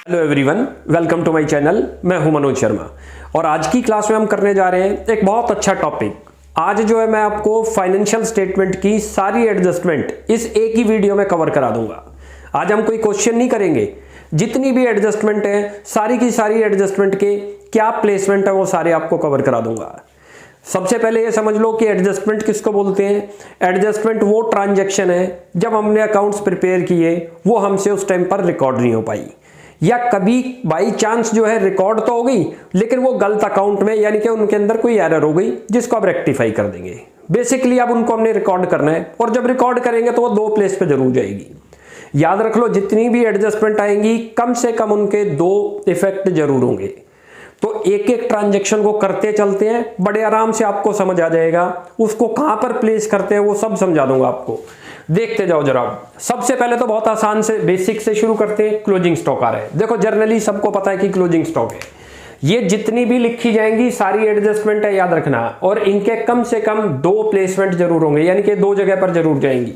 Hello everyone, welcome to my channel. मैं हूं मनोज शर्मा और आज की क्लास में हम करने जा रहे हैं एक बहुत अच्छा टॉपिक। आज जो है मैं आपको फाइनेंशियल स्टेटमेंट की सारी एडजस्टमेंट इस एक ही वीडियो में कवर करा दूंगा। आज हम कोई क्वेश्चन नहीं करेंगे, जितनी भी एडजस्टमेंट है सारी की सारी एडजस्टमेंट के क्या प्लेसमेंट है वो सारे आपको कवर करा दूंगा। सबसे पहले ये समझ लो कि एडजस्टमेंट किसको बोलते हैं। एडजस्टमेंट वो ट्रांजैक्शन है जब हमने अकाउंट्स प्रिपेयर किए वो हमसे उस टाइम पर रिकॉर्ड नहीं हो पाई, या कभी बाई चांस जो है रिकॉर्ड तो हो गई लेकिन वो गलत अकाउंट में, यानी कि उनके अंदर कोई एरर हो गई जिसको आप रेक्टिफाई कर देंगे। बेसिकली अब उनको हमने रिकॉर्ड करना है और जब रिकॉर्ड करेंगे तो वो दो प्लेस पे जरूर जाएगी। याद रख लो, जितनी भी एडजस्टमेंट आएंगी कम से कम उनके दो इफेक्ट जरूर होंगे। तो एक एक ट्रांजैक्शन को करते चलते हैं, बड़े आराम से आपको समझ आ जाएगा। उसको कहां पर प्लेस करते हैं वो सब समझा दूंगा आपको। देखते जाओ जरा। सबसे पहले तो बहुत आसान से बेसिक से शुरू करते हैं। क्लोजिंग स्टॉक आ रहा है। देखो जनरली सबको पता है कि क्लोजिंग स्टॉक है। ये जितनी भी लिखी जाएंगी सारी एडजस्टमेंट है, याद रखना। और इनके कम से कम दो प्लेसमेंट जरूर होंगे, यानी कि दो जगह पर जरूर जाएंगी।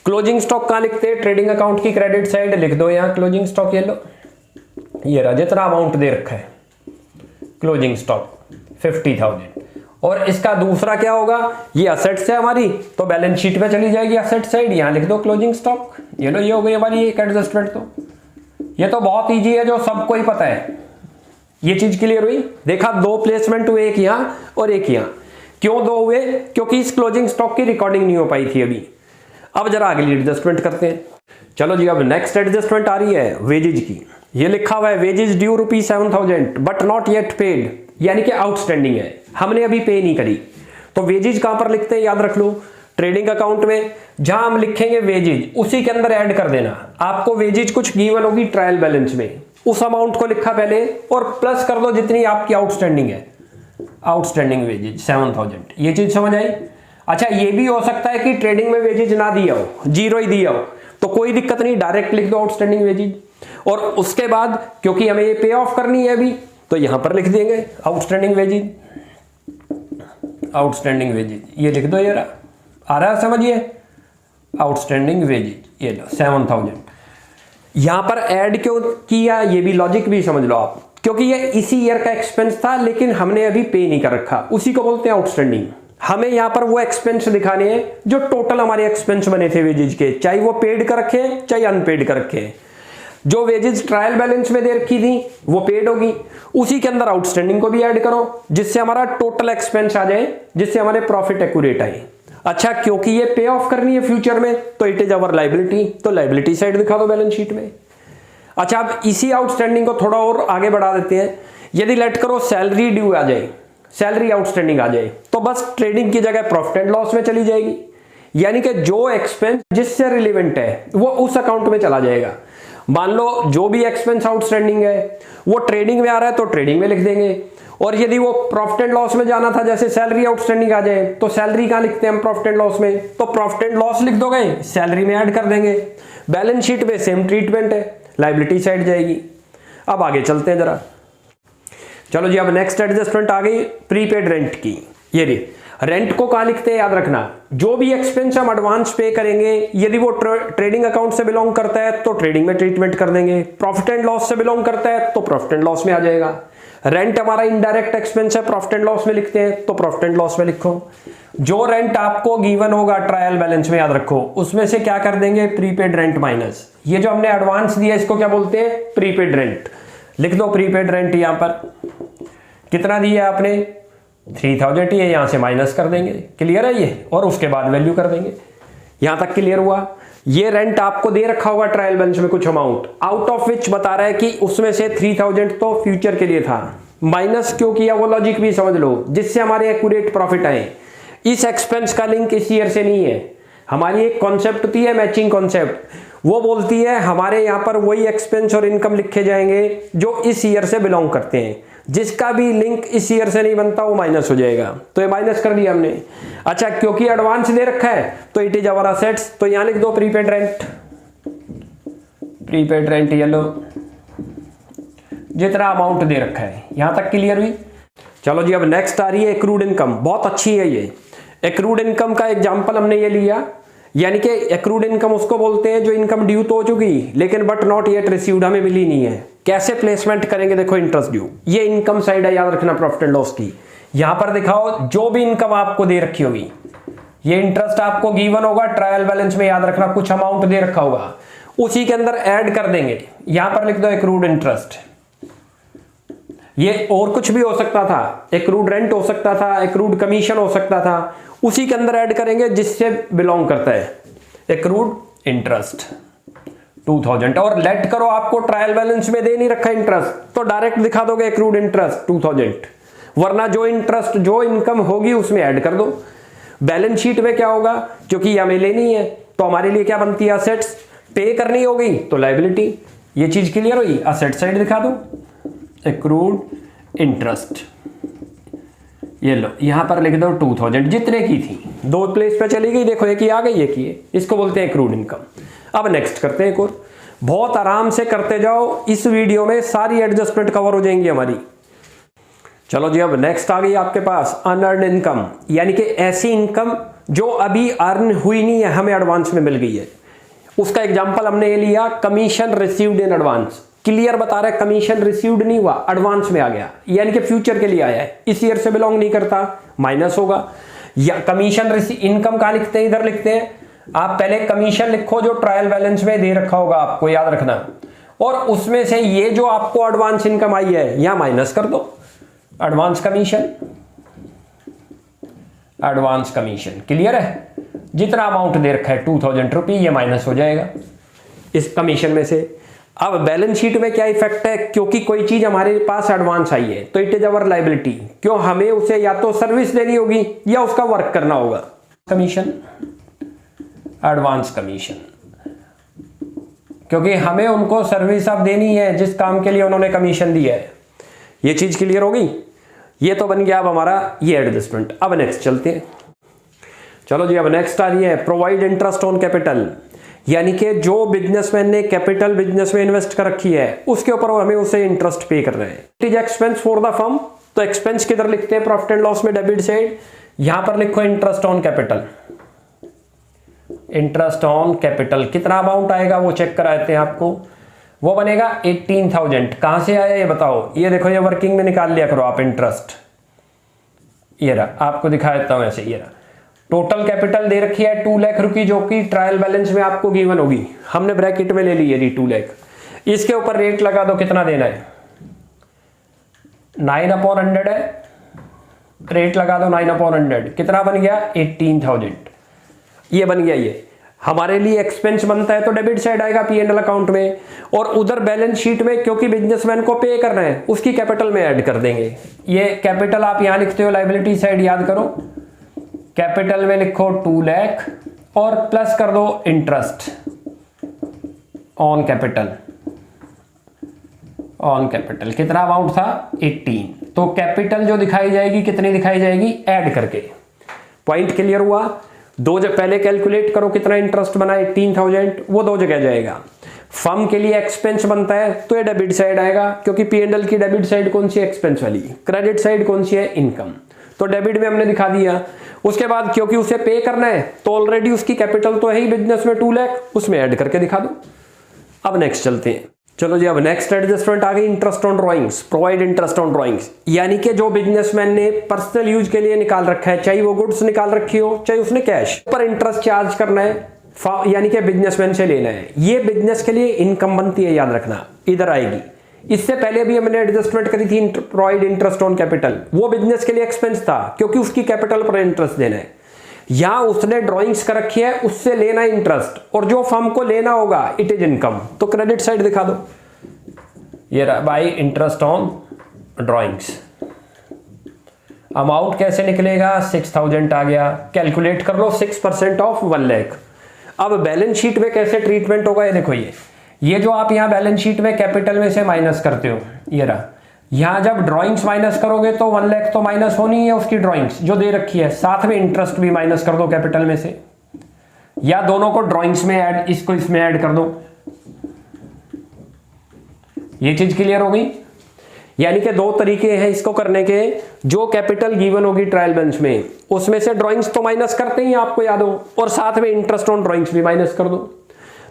क्लोजिंग स्टॉक कहां लिखते हैं? ट्रेडिंग अकाउंट की क्रेडिट साइड लिख दो यहाँ क्लोजिंग स्टॉक। ये लो, ये रहा जितना अमाउंट दे रखा है क्लोजिंग स्टॉक 50,000। और इसका दूसरा क्या होगा? ये असेट्स है हमारी, तो बैलेंस शीट में चली जाएगी असेट साइड। यहां लिख दो क्लोजिंग स्टॉक। ये लो, ये हो गई हमारी एक एडजस्टमेंट। तो ये तो बहुत इजी है, जो सबको ही पता है। ये चीज क्लियर हुई? देखा, दो प्लेसमेंट हुए, एक यहां और एक यहां। क्यों दो हुए? क्योंकि इस क्लोजिंग स्टॉक की रिकॉर्डिंग नहीं हो पाई थी अभी। अब जरा अगली एडजस्टमेंट करते हैं। चलो जी, अब नेक्स्ट एडजस्टमेंट आ रही है वेजेज की। ये लिखा हुआ है wages due ₹7,000 but not yet paid, यानी कि आउटस्टैंडिंग है, हमने अभी पे नहीं करी। तो वेजेज कहां पर लिखते हैं? याद रख लो, ट्रेडिंग अकाउंट में जहां हम लिखेंगे वेजेज उसी के अंदर ऐड कर देना। आपको वेजेज कुछ गिवन होगी ट्रायल बैलेंस में, उस अमाउंट को लिखा पहले और प्लस कर दो जितनी आपकी आउटस्टैंडिंग है। Outstanding wages 7,000। ये चीज समझ आई? अच्छा, ये भी हो सकता है कि ट्रेडिंग में वेजेज ना दिया हो, जीरो ही दिया हो, तो कोई दिक्कत नहीं, डायरेक्ट लिख दो आउटस्टैंडिंग वेजेज। और उसके बाद क्योंकि हमें ये पे ऑफ करनी है अभी, तो यहां पर लिख देंगे आउटस्टैंडिंग वेजेज। आउटस्टैंडिंग वेजेज ये लिख दो, ये आ रहा है, समझिए। आउटस्टैंडिंग वेजेज ये लो 7,000। यहां पर ऐड क्यों किया ये भी लॉजिक भी समझ लो आप, क्योंकि ये इसी ईयर का एक्सपेंस था लेकिन हमने अभी पे नहीं कर रखा, उसी को बोलते हैं आउटस्टैंडिंग। हमें यहां पर वो एक्सपेंस दिखाने हैं जो टोटल हमारे एक्सपेंस बने थे वेजेज के, चाहे वो पेड कर रखे चाहे अनपेड कर रखे। जो वेजेज ट्रायल बैलेंस में दे रखी थी वो पेड होगी, उसी के अंदर आउटस्टैंडिंग को भी ऐड करो जिससे हमारा टोटल एक्सपेंस आ जाए, जिससे हमारे प्रॉफिट एक्यूरेट आए। अच्छा, क्योंकि ये पे ऑफ करनी है फ्यूचर में तो इट इज अवर लायबिलिटी, तो लायबिलिटी साइड दिखा दो बैलेंस शीट में। अच्छा, अब इसी आउटस्टैंडिंग को थोड़ा और आगे बढ़ा देते हैं। यदि लेट करो सैलरी ड्यू आ जाए, सैलरी आउटस्टैंडिंग आ जाए, तो बस ट्रेडिंग की जगह प्रॉफिट एंड लॉस में चली जाएगी, यानी कि जो एक्सपेंस जिससे रिलेवेंट है वो उस अकाउंट में चला जाएगा। मान लो जो भी एक्सपेंस आउटस्टैंडिंग है वो ट्रेडिंग में आ रहा है तो ट्रेडिंग में लिख देंगे, और यदि वो प्रॉफिट एंड लॉस में जाना था, जैसे सैलरी आउटस्टैंडिंग आ जाए, तो सैलरी कहां लिखते हैं हम? प्रॉफिट एंड लॉस में, तो प्रॉफिट एंड लॉस लिख दोगे, सैलरी में ऐड कर देंगे। बैलेंस शीट पे सेम ट्रीटमेंट है, लायबिलिटी साइड जाएगी। अब आगे चलते हैं जरा। चलो जी, अब नेक्स्ट एडजस्टमेंट आ गई प्रीपेड रेंट की। ये रे, रेंट को कहां लिखते हैं? याद रखना, जो भी एक्सपेंस हम एडवांस पे करेंगे यदि वो ट्रेडिंग अकाउंट से बिलोंग करता है तो ट्रेडिंग में ट्रीटमेंट कर देंगे, प्रॉफिट एंड लॉस से बिलोंग करता है तो प्रॉफिट एंड लॉस में आ जाएगा। रेंट हमारा इनडायरेक्ट एक्सपेंस है, प्रॉफिट एंड लॉस में लिखते हैं तो प्रॉफिट एंड लॉस में लिखो। जो रेंट आपको गिवन होगा ट्रायल बैलेंस में, याद रखो, उसमें से क्या कर देंगे? Prepaid rent minus. ये जो हमने एडवांस दिया इसको क्या बोलते हैं? Prepaid rent. लिख दो प्रीपेड रेंट। यहां पर कितना दिया आपने? 3,000 ही है, यहां से माइनस कर देंगे। क्लियर है ये? और उसके बाद वैल्यू कर देंगे। यहां तक क्लियर हुआ? ये रेंट आपको दे रखा होगा ट्रायल बैलेंस में कुछ अमाउंट, आउट ऑफ विच बता रहा है कि उसमें से 3,000 तो फ्यूचर के लिए था, माइनस क्यों किया वो लॉजिक भी समझ लो, जिससे हमारे एक्यूरेट प्रॉफिट आए। इस एक्सपेंस का लिंक इस ईयर से नहीं है। हमारी एक कॉन्सेप्ट होती है मैचिंग कॉन्सेप्ट, वो बोलती है हमारे यहां पर वही एक्सपेंस और इनकम लिखे जाएंगे जो इस ईयर से बिलोंग करते हैं, जिसका भी लिंक इस ईयर से नहीं बनता वो माइनस हो जाएगा। तो ये माइनस कर दिया हमने। अच्छा, क्योंकि एडवांस दे रखा है तो इट इज अवर असेट्स, तो यहां लिख दो प्रीपेड रेंट। प्रीपेड रेंट ये लो, जितना अमाउंट दे रखा है। यहां तक क्लियर हुई? चलो जी, अब नेक्स्ट आ रही है एक्रूड इनकम। बहुत अच्छी है ये। एक्रूड इनकम का एग्जांपल हमने ये लिया, यानी कि एक्रूड इनकम उसको बोलते हैं जो इनकम ड्यू तो हो चुकी लेकिन बट नॉट येट रिसीव्ड, हमें मिली नहीं है। कैसे प्लेसमेंट करेंगे, देखो इंटरेस्ट ड्यू, ये इनकम साइड है, याद रखना प्रॉफिट एंड लॉस की। यहां पर दिखाओ जो भी इनकम आपको दे रखी होगी, ये इंटरेस्ट आपको गिवन होगा ट्रायल बैलेंस में, याद रखना कुछ अमाउंट दे रखा होगा, उसी के अंदर ऐड कर देंगे। यहां पर लिख दो एक्रूड इंटरेस्ट, ये और कुछ भी हो सकता था, एक्रूड रेंट हो सकता था, एक्रूड कमीशन हो सकता था, उसी के अंदर ऐड करेंगे जिससे बिलोंग करता है एक्रूड इंटरेस्ट 2000। और लेट करो आपको ट्रायल बैलेंस में दे नहीं रखा इंटरेस्ट, तो डायरेक्ट दिखा दोगे एक्रूड इंटरेस्ट 2000, वरना जो इंटरेस्ट जो इनकम होगी उसमें ऐड कर दो। बैलेंस शीट में क्या होगा, क्योंकि हमें लेनी है तो हमारे लिए क्या बनती है, असेट्स, पे करनी होगी तो लायबिलिटी। ये चीज क्लियर हुई, असेट साइड दिखा दो एक्रूड इंटरेस्ट, ये लो यहां पर लिख दो 2000, जितने की थी, दो प्लेस पे चली गई, देखो एक ही आ गई, एक ही है, इसको बोलते हैं एक्रूड इनकम। अब नेक्स्ट करते हैं एक और, बहुत आराम से करते जाओ, इस वीडियो में सारी एडजस्टमेंट कवर हो जाएंगी हमारी। चलो जी, अब नेक्स्ट आ गई आपके पास अनअर्न्ड इनकम, यानी कि ऐसी इनकम जो अभी अर्न हुई नहीं है, हमें एडवांस में मिल गई है। उसका एग्जांपल हमने ये लिया, commission received in advance. Clear बता रहा है, कमीशन रिसीव्ड नहीं हुआ, एडवांस में आ गया, यानी कि फ्यूचर के लिए आया है, इस ईयर से बिलोंग नहीं करता, माइनस होगा। या कमीशन इनकम कहां लिखते हैं, इधर लिखते हैं। आप पहले कमीशन लिखो जो ट्रायल बैलेंस में दे रखा होगा, आपको याद रखना, और उसमें से ये जो आपको एडवांस इनकम आई है यहां माइनस कर दो, advance commission, advance commission. Clear है, जितना अमाउंट दे रखा है 2000 रुपये, ये माइनस हो जाएगा इस कमीशन में से। अब बैलेंस शीट में क्या इफेक्ट है, क्योंकि कोई चीज हमारे पास एडवांस आई है तो इट इज अवर लायबिलिटी, क्यों हमें उसे या तो सर्विस देनी होगी या उसका वर्क करना होगा। कमीशन, एडवांस कमीशन, क्योंकि हमें उनको सर्विस अब देनी है जिस काम के लिए उन्होंने कमीशन दिया है। ये चीज क्लियर होगी, ये तो बन गया अब हमारा ये एडजस्टमेंट। अब नेक्स्ट चलते हैं, चलो जी, अब नेक्स्ट आ रही है प्रोवाइड इंटरेस्ट ऑन कैपिटल, यानी कि जो बिजनेसमैन ने कैपिटल बिजनेस में इन्वेस्ट कर रखी है उसके ऊपर हमें उसे इंटरेस्ट पे करना है। It is expense for the firm, तो एक्सपेंस किधर लिखते हैं, प्रॉफिट एंड लॉस में डेबिट साइड, यहां पर लिखो interest on capital, interest on capital. कितना अमाउंट आएगा वो चेक कराते हैं आपको, वो बनेगा 18,000। कहां से आया ये बताओ, ये देखो, ये वर्किंग में निकाल लिया करो आप इंटरेस्ट, ये रहा, आपको दिखा देता हूं ऐसे, ये रहा। टोटल कैपिटल दे रखी है 2 लाख रुपए, जो कि ट्रायल बैलेंस में आपको गिवन होगी, हमने ब्रैकेट में ले ली है 2 लाख। इसके ऊपर रेट लगा दो, कितना देना है, 9/100 है, रेट लगा दो 9/100, कितना बन गया 18,000, ये बन गया। ये हमारे लिए एक्सपेंस बनता है तो डेबिट साइड आएगा P&L अकाउंट में, और उधर बैलेंस शीट में क्योंकि बिजनेसमैन को पे करना है उसकी कैपिटल में ऐड कर देंगे। ये कैपिटल आप यहां लिखते हो लायबिलिटी साइड, याद करो, कैपिटल में लिखो 2 लाख और प्लस कर दो interest on capital, on capital कितना अमाउंट था 18, तो कैपिटल जो दिखाई जाएगी कितनी दिखाई जाएगी, ऐड करके। पॉइंट क्लियर हुआ, दो जगह पहले कैलकुलेट करो कितना इंटरेस्ट बना 18,000, वो दो जगह जाएगा। फर्म के लिए एक्सपेंस बनता है तो ये डेबिट साइड आएगा, क्योंकि P&L की डेबिट साइड कौन सी है, एक्सपेंस वाली, क्रेडिट साइड कौन सी है, इनकम, तो डेबिट में हमने दिखा दिया। उसके बाद क्योंकि उसे पे करना है तो ऑलरेडी उसकी कैपिटल तो है ही बिजनेस में 2 लाख, उसमें ऐड करके दिखा दो। अब नेक्स्ट चलते हैं, चलो जी, अब नेक्स्ट एडजस्टमेंट आ गई interest on drawings, provide interest on drawings, यानी कि जो बिजनेसमैन ने पर्सनल यूज के लिए निकाल रखा है, चाहे वो गुड्स निकाल रखी हो चाहे उसने कैश पर इंटरेस्ट चार्ज करना है, यानी कि बिजनेसमैन से लेना है, ये बिजनेस के लिए इनकम बनती है, याद रखना इधर आएगी। इससे पहले भी हमने एडजस्टमेंट करी थी प्रोवाइड इंटरेस्ट ऑन कैपिटल, वो बिजनेस के लिए एक्सपेंस था क्योंकि उसकी कैपिटल पर इंटरेस्ट देना है। यहां उसने ड्राइंग्स कर रखी है, उससे लेना इंटरेस्ट, और जो फर्म को लेना होगा इट इज इनकम, तो क्रेडिट साइड दिखा दो, ये रहा bye interest on drawings. Amount कैसे निकलेगा, 6,000 आ गया, कैलकुलेट कर लो 6% ऑफ 1 लाख। अब बैलेंस शीट में कैसे ट्रीटमेंट होगा, ये देखो, ये जो आप यहां बैलेंस शीट में कैपिटल में से माइनस करते हो, ये रहा, यहां जब ड्राइंग्स माइनस करोगे तो 1 लाख तो माइनस होनी है उसकी ड्राइंग्स जो दे रखी है, साथ में इंटरेस्ट भी माइनस कर दो कैपिटल में से, या दोनों को ड्राइंग्स में ऐड, इसको इसमें ऐड कर दो। ये चीज क्लियर हो गई, यानी कि 2 तरीके हैं इसको करने के। जो कैपिटल गिवन होगी ट्रायल बैलेंस में, उसमें से ड्राइंग्स तो माइनस करते ही आपको याद हो, और साथ में इंटरेस्ट ऑन ड्राइंग्स भी माइनस कर दो।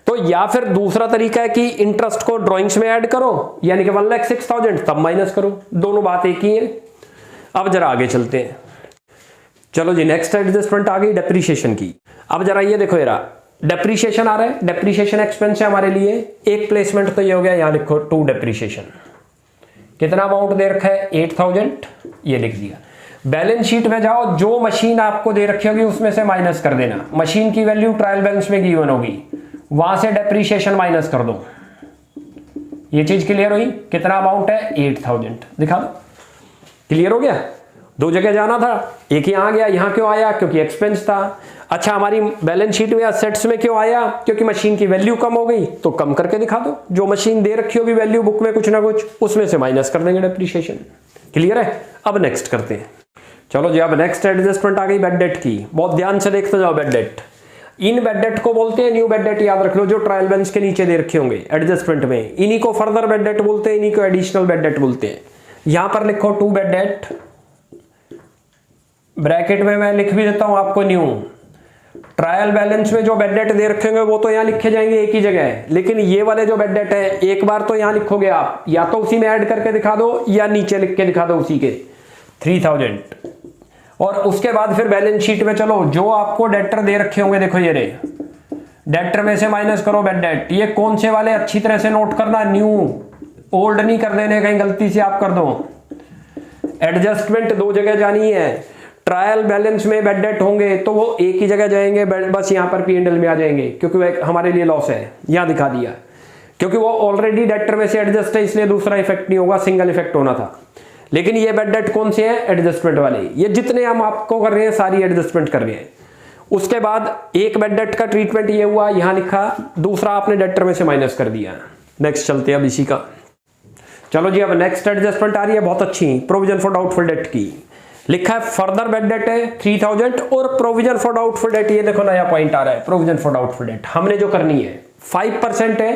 तो या फिर दूसरा तरीका है कि इंटरेस्ट को ड्राइंग्स में ऐड करो, यानी कि 1,06,000 तब माइनस करो, दोनों बात एक ही है। अब जरा आगे चलते हैं। चलो जी, नेक्स्ट एडजस्टमेंट आ गई डेप्रीशिएशन की। अब जरा ये देखो, यार डेप्रीशिएशन आ रहा है, डेप्रीशिएशन एक्सपेंस है हमारे लिए। एक प्लेसमेंट तो ये हो गया, यहां लिखो टू डेप्रीशिएशन। कितना अमाउंट दे रखा है? 8,000, ये लिख दिया। बैलेंस शीट में जाओ, जो मशीन आपको दे रखी होगी उसमें से माइनस कर देना। मशीन की वैल्यू ट्रायल बैलेंस में गिवन होगी, वहां से डेप्रीशिएशन माइनस कर दो। ये चीज क्लियर हुई? कितना अमाउंट है? 8,000 दिखा दो। क्लियर हो गया? दो जगह जाना था, एक यहां गया, यहां क्यों आया? क्योंकि एक्सपेंस था। अच्छा, हमारी बैलेंस शीट में असेट्स में क्यों आया? क्योंकि मशीन की वैल्यू कम हो गई, तो कम करके दिखा दो। जो मशीन दे रखी होगी वैल्यू बुक में कुछ ना कुछ, उसमें से माइनस कर देंगे डेप्रीशिएशन। क्लियर है? अब नेक्स्ट करते हैं। चलो जी, अब नेक्स्ट एडजस्टमेंट आ गई बैड डेट की। बहुत ध्यान से देखते जाओ। Bad debt, in bad debt को बोलते हैं न्यू बैड डेट, याद रख लो, जो ट्रायल बैलेंस के नीचे दे रखे होंगे एडजस्टमेंट में। इन्हीं को फर्दर बैड डेट बोलते हैं, इन्हीं को एडिशनल बैड डेट बोलते हैं। यहां पर लिखो टू बैड डेट, ब्रैकेट में मैं लिख भी देता हूं आपको न्यू। ट्रायल बैलेंस में जो बैड डेट दे रखे होंगे वो तो यहां लिखे जाएंगे एक ही जगह है, लेकिन ये वाले जो बैड डेट है एक बार तो यहां लिखोगे आप, या तो उसी में ऐड करके दिखा दो या नीचे लिख के दिखा दो उसी के 3,000। और उसके बाद फिर बैलेंस शीट में चलो, जो आपको डेटर दे रखे होंगे, देखो ये रे, डेटर में से माइनस करो बैड डेट। ये कौन से वाले? अच्छी तरह से नोट करना, न्यू, ओल्ड नहीं कर देने, कहीं गलती से आप कर दो। एडजस्टमेंट दो जगह जानी है। ट्रायल बैलेंस में बैड डेट होंगे तो वो एक ही जगह जाएंगे, बस यहां पर P&L में आ जाएंगे, क्योंकि वो हमारे लिए लॉस है, यहां दिखा दिया। क्योंकि वो ऑलरेडी डेटर में से एडजस्ट है, इसलिए दूसरा इफेक्ट नहीं होगा, सिंगल इफेक्ट होना था। लेकिन ये बैड डेट कौन से हैं? एडजस्टमेंट वाले। ये जितने हम आपको कर रहे हैं सारी एडजस्टमेंट कर रहे हैं। उसके बाद एक बैड डेट का ट्रीटमेंट ये हुआ, यहां लिखा, दूसरा आपने डेटर में से माइनस कर दिया। नेक्स्ट चलते हैं अब इसी का। चलो जी, अब नेक्स्ट एडजस्टमेंट आ रही है बहुत अच्छी, प्रोविजन फॉर डाउटफुल डेट की। लिखा है फर्दर बैड डेट है 3,000 और प्रोविजन फॉर डाउटफुल डेट, ये देखो नया पॉइंट आ रहा है। प्रोविजन फॉर डाउटफुल डेट हमने जो करनी है 5% है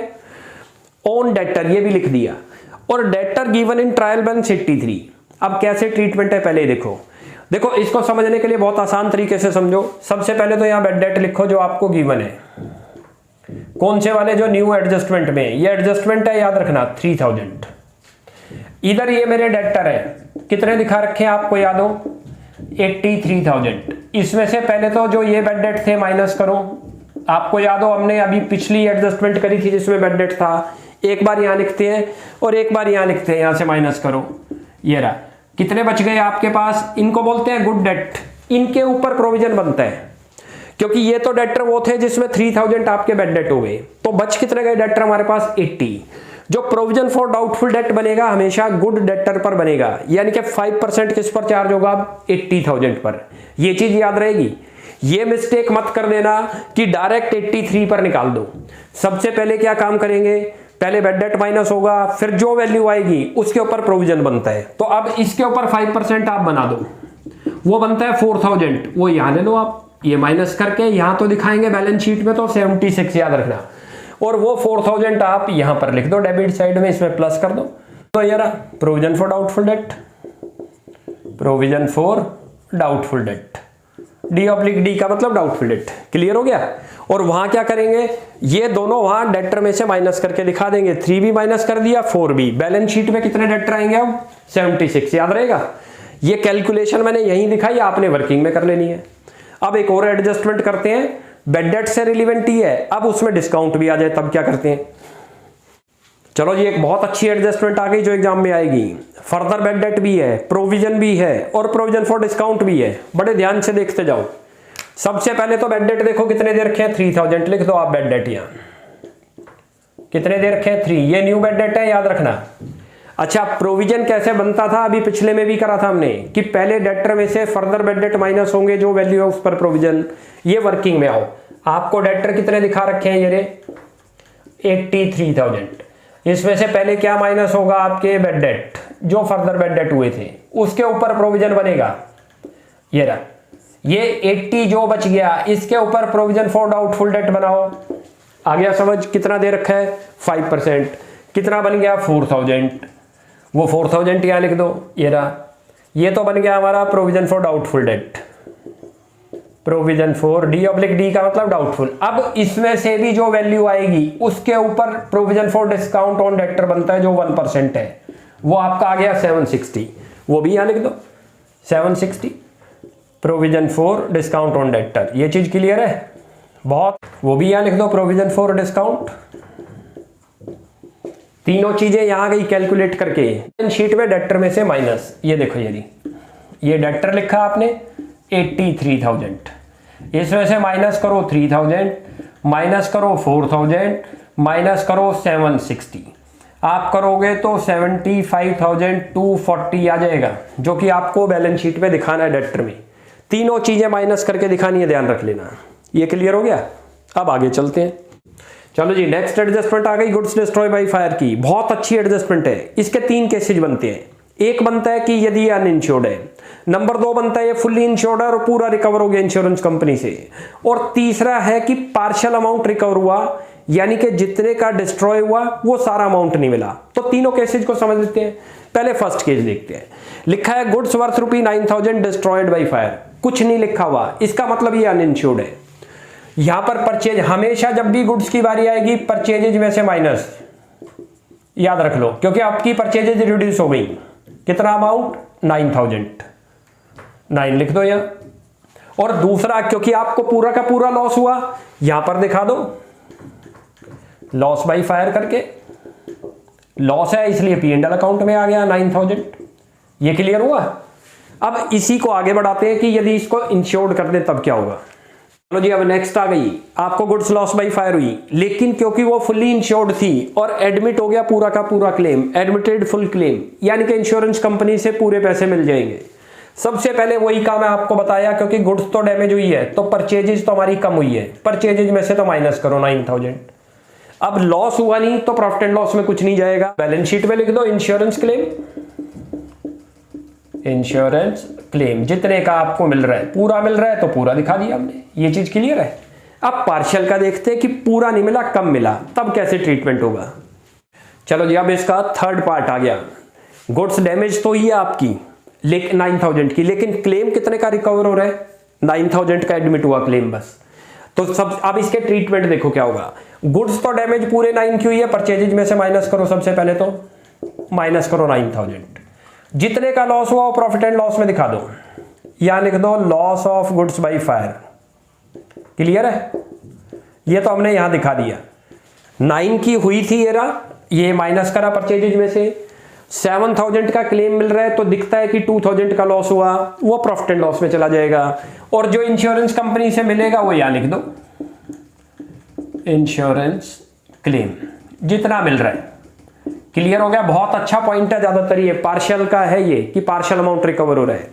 ऑन डेटर, ये भी लिख दिया। और debtor given in trial balance 83। अब कैसे ट्रीटमेंट है पहले देखो। देखो, इसको समझने के लिए बहुत आसान तरीके से समझो। सबसे पहले तो यहां बैड डेट लिखो जो आपको गिवन है। कौन से वाले? जो न्यू एडजस्टमेंट में, ये एडजस्टमेंट है, याद रखना 3,000। इधर ये मेरे डेटर है, कितने दिखा रखे हैं आपको याद हो? 83,000। इसमें से पहले तो जो ये बैड डेट थे माइनस करो। आपको याद हो हमने अभी पिछली एडजस्टमेंट करी थी जिसमें बैड डेट था, एक बार यहां लिखते हैं और एक बार यहां लिखते हैं, यहां से माइनस करो। ये रहा, कितने बच गए आपके पास? इनको बोलते हैं गुड डेट। इनके ऊपर प्रोविजन बनता है, क्योंकि ये तो डेटर वो थे जिसमें 3,000 आपके बैड डेट हो गए, तो बच कितने गए डेटर हमारे पास? 80। जो प्रोविजन फॉर डाउटफुल डेट बनेगा हमेशा गुड डेटर पर बनेगा, यानी कि 5% किस पर चार्ज होगा? 80,000 पर। ये चीज याद रहेगी। ये मिस्टेक मत कर देना कि डायरेक्ट 83 पर निकाल दो। सबसे पहले क्या काम करेंगे? पहले बैड डेट माइनस होगा, फिर जो वैल्यू आएगी उसके ऊपर प्रोविजन बनता है। तो अब इसके ऊपर 5% आप बना दो, वो बनता है 4,000। वो यहां ले लो आप, ये माइनस करके यहां तो दिखाएंगे बैलेंस शीट में तो 76, याद रखना। और वो 4,000 आप यहां पर लिख दो डेबिट साइड में, इसमें प्लस कर दो। तो ये रहा provision for doubtful debt, provision for doubtful debt. D/D का मतलब डाउटफुल डेट। क्लियर हो गया? और वहां क्या करेंगे? ये दोनों वहां डेटर में से माइनस करके दिखा देंगे। 3 भी माइनस कर दिया, 4 भी। बैलेंस शीट में कितने डेटर आएंगे अब? 76, याद रहेगा। ये कैलकुलेशन मैंने यहीं दिखाई, आपने वर्किंग में कर लेनी है। अब एक और एडजस्टमेंट करते हैं, बैड डेट से रिलेवेंट ही है, अब उसमें डिस्काउंट भी आ जाए तब क्या करते हैं। चलो जी, एक बहुत अच्छी एडजस्टमेंट आ गई जो एग्जाम में आएगी। फर्दर बैड डेट भी है, प्रोविजन भी है और प्रोविजन फॉर डिस्काउंट भी है। बड़े ध्यान से देखते जाओ। सबसे पहले तो बैड डेट देखो कितने दे रखे हैं? 3,000 लिख दो आप बैड डेट। यहां कितने दे रखे हैं? 3। ये न्यू बैड डेट है, याद रखना। अच्छा, प्रोविजन कैसे बनता था? अभी पिछले में भी करा था हमने कि पहले डेटर में से फर्दर बैड डेट माइनस होंगे, जो वैल्यू है उस पर प्रोविजन। ये वर्किंग में आओ, आपको डेटर कितने दिखा रखे हैं? ये रे 83,000। इसमें से पहले क्या माइनस होगा? आपके बैड डेट, जो फर्दर बैड डेट हुए थे, उसके ऊपर प्रोविजन बनेगा। ये रहा, ये 80 जो बच गया, इसके ऊपर प्रोविजन फॉर डाउटफुल डेट बनाओ। आ गया समझ? कितना दे रखा है? 5%। कितना बन गया? 4,000। वो 4,000 यहां लिख दो। ये रहा, ये तो बन गया हमारा provision for doubtful debt. Provision for D का मतलब डाउटफुल। अब इसमें से भी जो वैल्यू आएगी उसके ऊपर provision for discount on debtor बनता है जो 1% है, वो आपका आ गया 760, वो भी यहां लिख दो 760 provision for discount on debtor. ये चीज क्लियर है बहुत, वो भी यहां लिख दो प्रोविजन फॉर डिस्काउंट। तीनों चीजें यहां गई कैलकुलेट करके। शीट में डेटर में से माइनस, ये देखो ये डेटर लिखा आपने 83,000, इसमें से माइनस करो 3,000, माइनस करो 4,000, माइनस करो 760, आप करोगे तो 75,240 आ जाएगा, जो कि आपको बैलेंस शीट में दिखाना है डेटर में। तीनों चीजें माइनस करके दिखानी है, ध्यान रख लेना। ये क्लियर हो गया? अब आगे चलते हैं। चलो जी, नेक्स्ट एडजस्टमेंट आ गई गुड्स डिस्ट्रॉय बाय फायर की। बहुत अच्छी एडजस्टमेंट है। इसके 3 केसेज बनते हैं। एक बनता है कि यदि अनइंश्योर्ड है, नंबर 2 बनता है ये फुल्ली इंश्योर्ड है और पूरा रिकवर हो गया इंश्योरेंस कंपनी से, और तीसरा है कि पार्शियल अमाउंट रिकवर हुआ, यानी कि जितने का डिस्ट्रॉय हुआ वो सारा अमाउंट नहीं मिला। तो तीनों केसेज को समझ लेते हैं। पहले फर्स्ट केस देखते हैं। लिखा है goods worth ₹9,000 destroyed by fire, कुछ नहीं लिखा हुआ, इसका मतलब ये अनइंश्योर्ड है। यहां पर परचेज, हमेशा जब भी गुड्स की बारी आएगी परचेजेज में से माइनस, याद रख लो, क्योंकि आपकी परचेजेज रिड्यूस हो गई। कितना अमाउंट? 9,000, 9 लिख दो यहां। और दूसरा, क्योंकि आपको पूरा का पूरा लॉस हुआ, यहां पर दिखा दो लॉस बाय फायर करके। लॉस है इसलिए P&L अकाउंट में आ गया 9,000। ये क्लियर हुआ? अब इसी को आगे बढ़ाते हैं कि यदि इसको इंश्योर्ड कर दे तब क्या होगा। चलो जी, अब नेक्स्ट आ गई, आपको गुड्स लॉस बाय फायर हुई, लेकिन क्योंकि वो फुल्ली इंश्योर्ड थी और एडमिट हो गया पूरा का पूरा क्लेम, एडमिटेड फुल क्लेम, यानी कि इंश्योरेंस कंपनी से पूरे पैसे मिल जाएंगे। सबसे पहले वही काम है आपको बताया, क्योंकि गुड्स तो डैमेज हुई है तो परचेजेज तो हमारी कम हुई है, परचेजेज में से तो माइनस करो 9,000। अब लॉस हुआ नहीं तो प्रॉफिट एंड लॉस में कुछ नहीं जाएगा, बैलेंस शीट में लिख दो इंश्योरेंस क्लेम, इंश्योरेंस क्लेम। जितने का आपको मिल रहा है, पूरा मिल रहा है तो पूरा दिखा दिया हमने। ये चीज क्लियर है? अब पार्शियल का देखते हैं कि पूरा नहीं मिला, कम मिला, तब कैसे ट्रीटमेंट होगा। चलो जी, अब इसका थर्ड पार्ट आ गया। गुड्स डैमेज तो ही है आपकी, लेकिन 9,000 की, लेकिन क्लेम कितने का रिकवर हो रहा है? 9,000 का एडमिट हुआ क्लेम बस। तो सब, अब इसके ट्रीटमेंट देखो क्या होगा। गुड्स तो डैमेज पूरे 9 की हुई है, परचेजेज में से माइनस करो, सबसे पहले तो माइनस करो 9,000। जितने का लॉस हुआ वो प्रॉफिट एंड लॉस में दिखा दो, यहां लिख दो loss of goods by fire. Clear है? ये तो हमने यहां दिखा दिया, 9 की हुई थी ये माइनस करा परचेजेज में से, 7,000 का क्लेम मिल रहा है तो दिखता है कि 2,000 का लॉस हुआ, वो प्रॉफिट एंड लॉस में चला जाएगा, और जो इंश्योरेंस कंपनी से मिलेगा वो यहां लिख दो इंश्योरेंस क्लेम, जितना मिल रहा है। क्लियर हो गया? बहुत अच्छा पॉइंट है, ज्यादातर ये पार्शियल का है, ये कि पार्शियल अमाउंट रिकवर हो रहा है।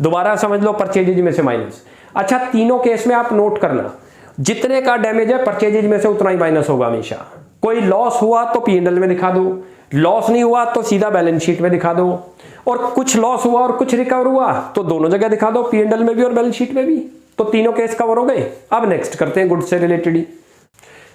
दोबारा समझ लो, परचेजेज में से माइनस। अच्छा, तीनों केस में आप नोट करना, जितने का डैमेज है परचेजेज में से उतना ही माइनस होगा हमेशा। कोई लॉस हुआ तो P&L में दिखा दो, लॉस नहीं हुआ तो सीधा बैलेंस शीट में दिखा दो, और कुछ लॉस हुआ और कुछ रिकवर हुआ तो दोनों जगह दिखा दो, P&L में भी और बैलेंस शीट में भी। तो तीनों केस कवर हो गए। अब नेक्स्ट करते हैं गुड्स से रिलेटेड ही।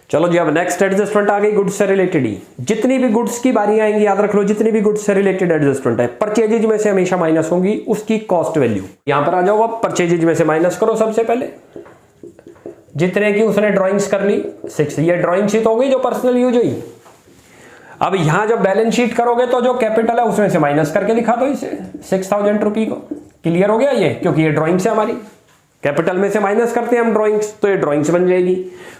चलो जी, अब नेक्स्ट एडजस्टमेंट आ गई गुड्स से रिलेटेड ही। जितनी भी गुड्स की बारी आएंगी, याद रख लो, जितनी भी गुड्स से रिलेटेड एडजस्टमेंट है, परचेजेज में से हमेशा माइनस होंगी उसकी कॉस्ट वैल्यू। यहां पर आ जाओ, अब परचेजेज में से माइनस करो सबसे पहले, जितने की उसने ड्राइंग्स कर ली 6, ये ड्राइंग शीट हो गई जो पर्सनल यूज हुई। अब यहां जब बैलेंस शीट करोगे तो जो कैपिटल है उसमें से माइनस करके दिखा दो इसे 6,000 रुपये को। क्लियर हो गया ये? क्योंकि ये ड्राइंग से हमारी कैपिटल में से माइनस करते हैं हम ड्राइंग्स, तो ये ड्राइंग्स बन जाएगी।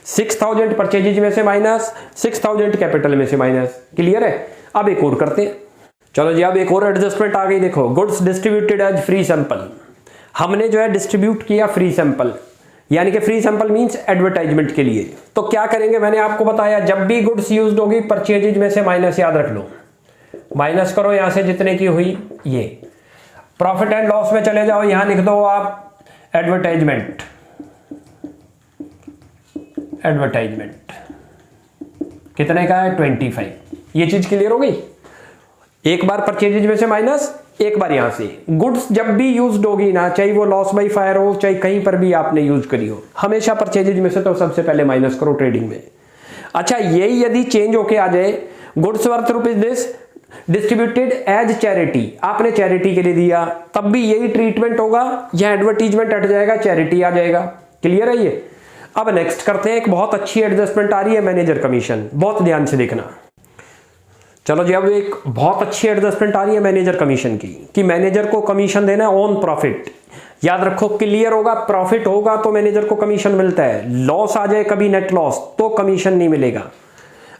6,000 परचेजेज में से माइनस, 6,000 कैपिटल में से माइनस। क्लियर है? अब एक और करते हैं। चलो जी, अब एक और एडजस्टमेंट आ गई। देखो, goods distributed as free sample, हमने जो है डिस्ट्रीब्यूट किया फ्री सैंपल, यानी कि फ्री सैंपल मींस एडवर्टाइजमेंट के लिए। तो क्या करेंगे, मैंने आपको बताया, जब भी गुड्स यूज्ड होगी परचेजेज में से माइनस, याद रख लो, माइनस करो यहां से जितने की हुई। ये प्रॉफिट एंड लॉस में चले जाओ, यहां लिख दो आप एडवर्टाइजमेंट, एडवर्टाइजमेंट कितने का है 25। ये चीज क्लियर हो गई? एक बार परचेजेज में से माइनस, एक बार यहां से। गुड्स जब भी यूज्ड होगी ना, चाहे वो लॉस बाय फायर हो, चाहे कहीं पर भी आपने यूज करी हो, हमेशा परचेजेज में से तो सबसे पहले माइनस करो ट्रेडिंग में। अच्छा, यही यदि चेंज होके आ जाए, goods worth ₹this, distributed as charity, आपने चैरिटी के लिए दिया, तब भी यही ट्रीटमेंट होगा, यह एडवर्टीजमेंट हट जाएगा, चैरिटी आ जाएगा। क्लियर है ये? अब नेक्स्ट करते हैं, एक बहुत अच्छी एडजस्टमेंट आ रही है मैनेजर कमीशन, बहुत ध्यान से देखना। चलो जी, अब एक बहुत अच्छी एडजस्टमेंट आ रही है मैनेजर कमीशन की, कि मैनेजर को कमीशन देना है ऑन प्रॉफिट। याद रखो, क्लियर होगा, प्रॉफिट होगा तो मैनेजर को कमीशन मिलता है, लॉस आ जाए कभी नेट लॉस तो कमीशन नहीं मिलेगा।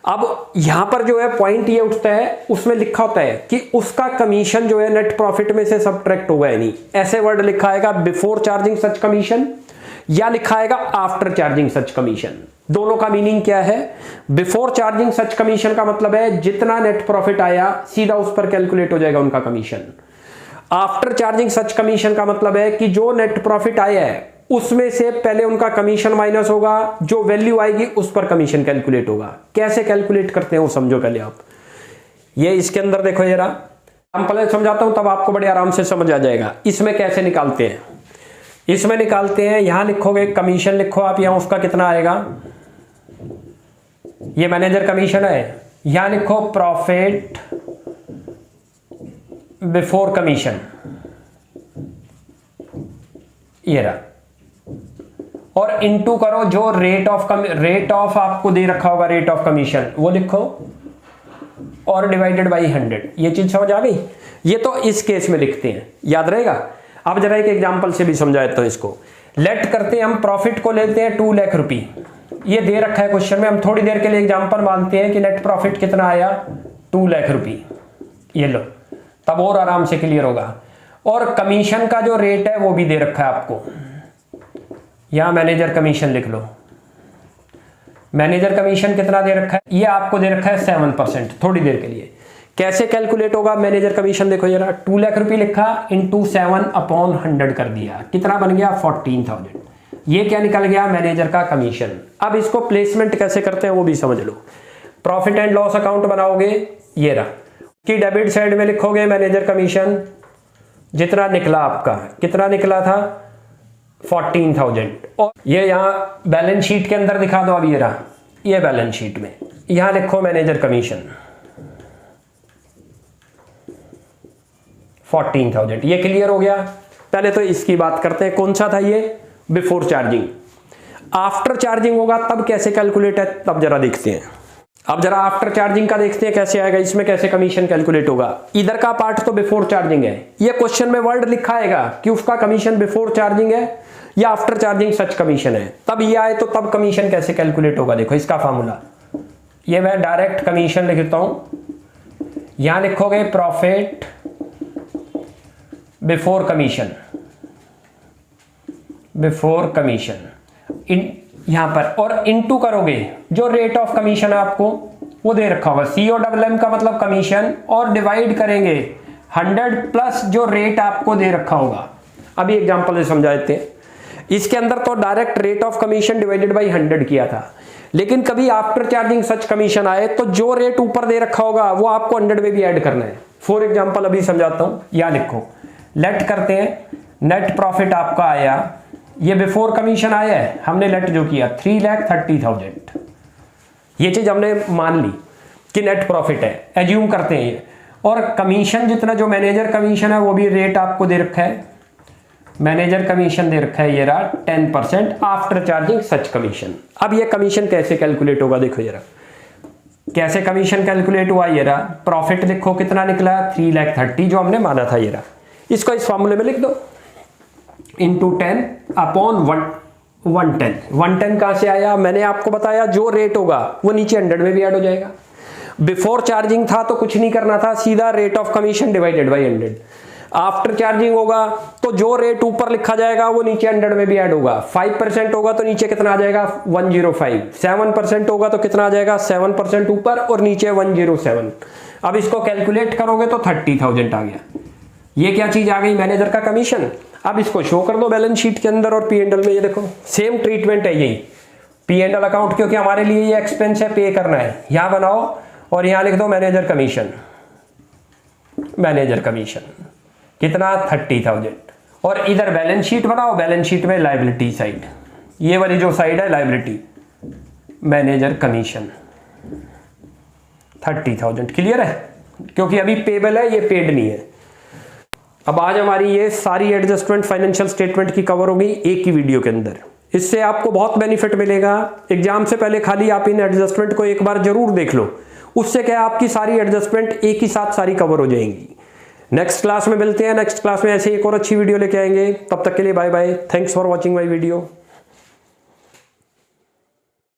अब यहां पर जो है पॉइंट ये उठता है, उसमें लिखा होता है कि उसका कमीशन जो है नेट प्रॉफिट में से सब्ट्रैक्ट होगा या नहीं। ऐसे वर्ड लिखा आएगा बिफोर चार्जिंग सच कमीशन या लिखा आएगा आफ्टर चार्जिंग सच कमीशन। दोनों का मीनिंग क्या है? बिफोर चार्जिंग सच कमीशन का मतलब है जितना नेट प्रॉफिट आया सीधा उस पर कैलकुलेट हो जाएगा उनका कमीशन। आफ्टर चार्जिंग सच कमीशन का मतलब है कि जो नेट प्रॉफिट आया है उसमें से पहले उनका कमीशन माइनस होगा, जो वैल्यू आएगी उस पर कमीशन कैलकुलेट होगा। कैसे कैलकुलेट करते हैं वो समझो पहले आप। ये इसके अंदर देखो जरा, हम पहले समझाता हूं तब आपको बड़े आराम से समझ आ जाएगा। इसमें कैसे निकालते हैं? इसमें निकालते हैं, यहां लिखोगे कमीशन, लिखो आप, यहां उसका कितना आएगा, ये मैनेजर कमीशन है, यहां लिखो प्रॉफिट बिफोर कमीशन, ये रहा, और इनटू करो जो रेट ऑफ आपको दे रखा होगा, रेट ऑफ कमीशन वो लिखो, और डिवाइडेड बाई 100। ये चीज समझ आ गई? ये तो इस केस में लिखते हैं, याद रहेगा। अब जरा एक एग्जांपल से भी समझा देता हूं इसको। लेट करते हैं हम प्रॉफिट को लेते हैं 2 लाख रुपए, ये दे रखा है क्वेश्चन में, हम थोड़ी देर के लिए एग्जांपल मानते हैं कि नेट प्रॉफिट कितना आया 2 लाख रुपए, ये लो, तब और आराम से क्लियर होगा। और कमीशन का जो रेट है वो भी दे रखा है आपको, यहां मैनेजर कमीशन लिख लो। मैनेजर कमीशन कितना दे रखा है? ये आपको दे रखा है 7%। थोड़ी देर के लिए कैसे कैलकुलेट होगा मैनेजर कमीशन देखो जरा, 2 लाख रुपए लिखा इंटू 7/100 कर दिया, कितना बन गया 14,000। ये क्या निकल गया? मैनेजर का कमीशन। अब इसको प्लेसमेंट कैसे करते हैं वो भी समझ लो। प्रॉफिट एंड लॉस अकाउंट बनाओगे, ये रहा, कि डेबिट साइड में लिखोगे मैनेजर कमीशन, जितना निकला आपका, कितना निकला था 14,000, और ये यहां बैलेंस शीट के अंदर दिखा दो। अब ये रहा, ये बैलेंस शीट में यहां लिखो मैनेजर कमीशन 14,000। ये क्लियर हो गया? पहले तो इसकी बात करते हैं, कौन सा था ये? Before charging. आफ्टर चार्जिंग होगा तब कैसे कैलकुलेट है, तब जरा देखते हैं। अब जरा आफ्टर चार्जिंग का देखते हैं कैसे आएगा, इसमें कैसे कमीशन कैलकुलेट होगा। इधर का पार्ट तो बिफोर चार्जिंग है, ये क्वेश्चन में वर्ड लिखा आएगा कि उसका कमीशन बिफोर चार्जिंग है या आफ्टर चार्जिंग सच कमीशन है। तब ये आए तो तब कमीशन कैसे कैलकुलेट होगा, देखो इसका फॉर्मूला, ये मैं डायरेक्ट कमीशन लिखता हूं। यहां लिखोगे profit before commission, before commission यहां पर, और इनटू करोगे जो रेट ऑफ कमीशन है आपको वो दे रखा होगा, COMM का मतलब कमीशन, और डिवाइड करेंगे 100 प्लस जो रेट आपको दे रखा होगा। अभी एग्जांपल से समझा देते हैं। इसके अंदर तो direct rate of commission divided by 100 किया था, लेकिन कभी आफ्टर चार्जिंग सच कमीशन आए तो जो रेट ऊपर दे रखा होगा वो आपको 100 में भी ऐड करना है। फॉर एग्जांपल अभी समझाता हूं, या लिखो, लेट करते हैं, नेट प्रॉफिट आपका आया, ये बिफोर कमीशन आया है, हमने लेट जो किया 3,30,000, ये चीज हमने मान ली कि नेट प्रॉफिट है, एज्यूम करते हैं ये, और कमीशन जितना जो मैनेजर कमीशन है वो भी रेट आपको दे रखा है, मैनेजर कमीशन दे रखा है, ये रहा 10% आफ्टर चार्जिंग सच कमीशन। अब ये कमीशन कैसे कैलकुलेट होगा, देखो जरा कैसे कमीशन कैलकुलेट हुआ। ये रहा, प्रॉफिट लिखो कितना निकला 3,30,000 जो हमने माना था, ये रहा, इसको इस फॉर्मूले में लिख दो, इंटू 10/110। 110 कहां से आया? मैंने आपको बताया जो रेट होगा वो नीचे 100 में भी ऐड हो जाएगा। बिफोर चार्जिंग था तो कुछ नहीं करना था, सीधा rate of commission divided by 100। After charging होगा तो जो रेट ऊपर लिखा जाएगा वो नीचे 100 में भी ऐड होगा। 5% होगा तो नीचे कितना आ जाएगा 105। 7% होगा तो कितना आ जाएगा 7% ऊपर और नीचे 107। अब इसको कैलकुलेट करोगे तो 30,000 आ गया। ये क्या चीज आ गई? मैनेजर का कमीशन। अब इसको शो कर दो बैलेंस शीट के अंदर और P&L में, ये देखो सेम ट्रीटमेंट है यही। P&L अकाउंट क्योंकि हमारे लिए ये एक्सपेंस है, पे करना है, यहां बनाओ और यहां लिख दो मैनेजर कमीशन। मैनेजर कमीशन कितना 30,000, और इधर बैलेंस शीट बनाओ, बैलेंस शीट में लायबिलिटी साइड, ये वाली जो साइड है लायबिलिटी, मैनेजर कमीशन 30,000। क्लियर है? क्योंकि अभी पेबल है, ये पेड नहीं है। अब आज हमारी ये सारी एडजस्टमेंट फाइनेंशियल स्टेटमेंट की कवर हो गई एक ही वीडियो के अंदर। इससे आपको बहुत बेनिफिट मिलेगा। एग्जाम से पहले खाली आप इन एडजस्टमेंट को एक बार जरूर देख लो, उससे क्या आपकी सारी एडजस्टमेंट एक ही साथ सारी कवर हो जाएंगी। नेक्स्ट क्लास में मिलते हैं। नेक्स्ट क्लास में ऐसे एक और अच्छी वीडियो लेके आएंगे। तब तक के लिए bye bye. Thanks for watching my video.